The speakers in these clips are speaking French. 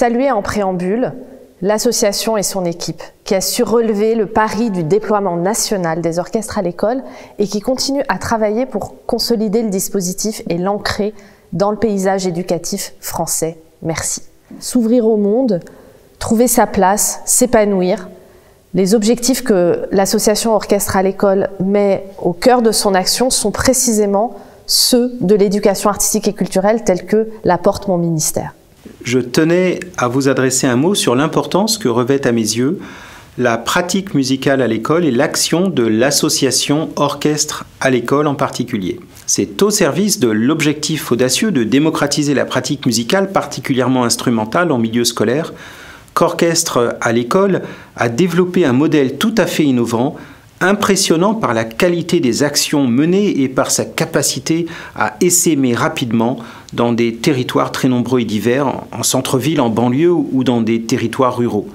saluer en préambule l'association et son équipe, qui a su relever le pari du déploiement national des orchestres à l'école et qui continue à travailler pour consolider le dispositif et l'ancrer dans le paysage éducatif français. Merci. S'ouvrir au monde, trouver sa place, s'épanouir. Les objectifs que l'association Orchestre à l'école met au cœur de son action sont précisément ceux de l'éducation artistique et culturelle tels que la porte mon ministère. Je tenais à vous adresser un mot sur l'importance que revêt à mes yeux la pratique musicale à l'école et l'action de l'association Orchestre à l'école en particulier. C'est au service de l'objectif audacieux de démocratiser la pratique musicale, particulièrement instrumentale en milieu scolaire, qu'Orchestre à l'école a développé un modèle tout à fait innovant, impressionnant par la qualité des actions menées et par sa capacité à essaimer rapidement dans des territoires très nombreux et divers, en centre-ville, en banlieue ou dans des territoires ruraux.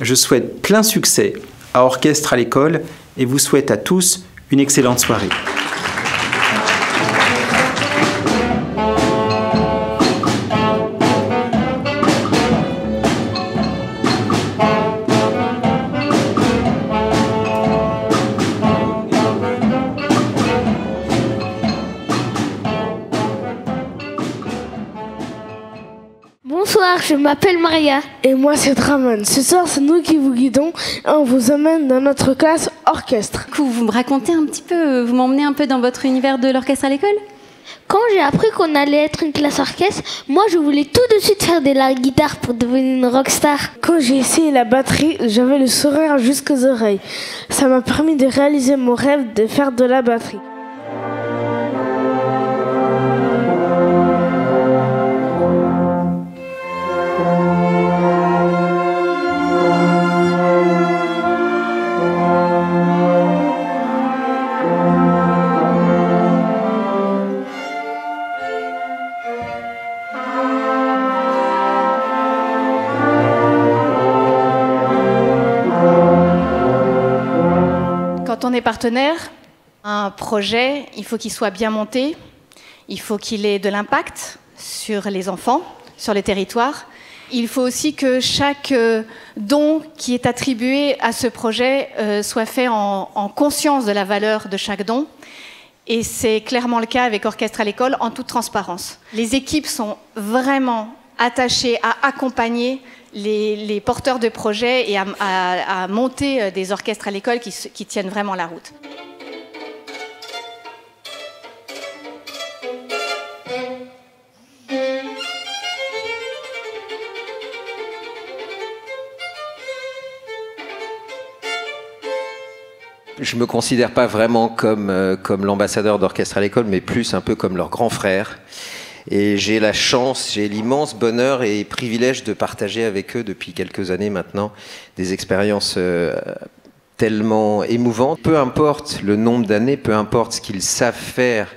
Je souhaite plein succès à Orchestre à l'école et vous souhaite à tous une excellente soirée. Bonsoir, je m'appelle Maria. Et moi c'est Draman. Ce soir c'est nous qui vous guidons et on vous emmène dans notre classe orchestre. Du coup, vous me racontez un petit peu, vous m'emmenez un peu dans votre univers de l'orchestre à l'école? Quand j'ai appris qu'on allait être une classe orchestre, moi je voulais tout de suite faire de la guitare pour devenir une rockstar. Quand j'ai essayé la batterie, j'avais le sourire jusqu'aux oreilles. Ça m'a permis de réaliser mon rêve de faire de la batterie. Quand on est partenaire, un projet, il faut qu'il soit bien monté, il faut qu'il ait de l'impact sur les enfants, sur les territoires. Il faut aussi que chaque don qui est attribué à ce projet soit fait en conscience de la valeur de chaque don. Et c'est clairement le cas avec Orchestre à l'école, en toute transparence. Les équipes sont vraiment attachées à accompagner les porteurs de projets et à monter des orchestres à l'école qui tiennent vraiment la route. Je ne me considère pas vraiment comme l'ambassadeur d'Orchestre à l'école, mais plus un peu comme leur grand frère. Et j'ai la chance, j'ai l'immense bonheur et privilège de partager avec eux depuis quelques années maintenant des expériences tellement émouvantes. Peu importe le nombre d'années, peu importe ce qu'ils savent faire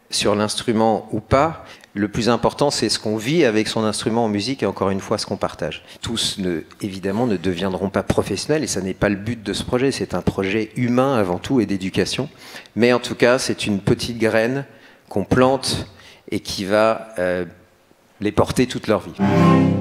sur l'instrument ou pas, le plus important c'est ce qu'on vit avec son instrument en musique et encore une fois ce qu'on partage. Tous évidemment ne deviendront pas professionnels et ça n'est pas le but de ce projet, c'est un projet humain avant tout et d'éducation. Mais en tout cas c'est une petite graine qu'on plante et qui va les porter toute leur vie.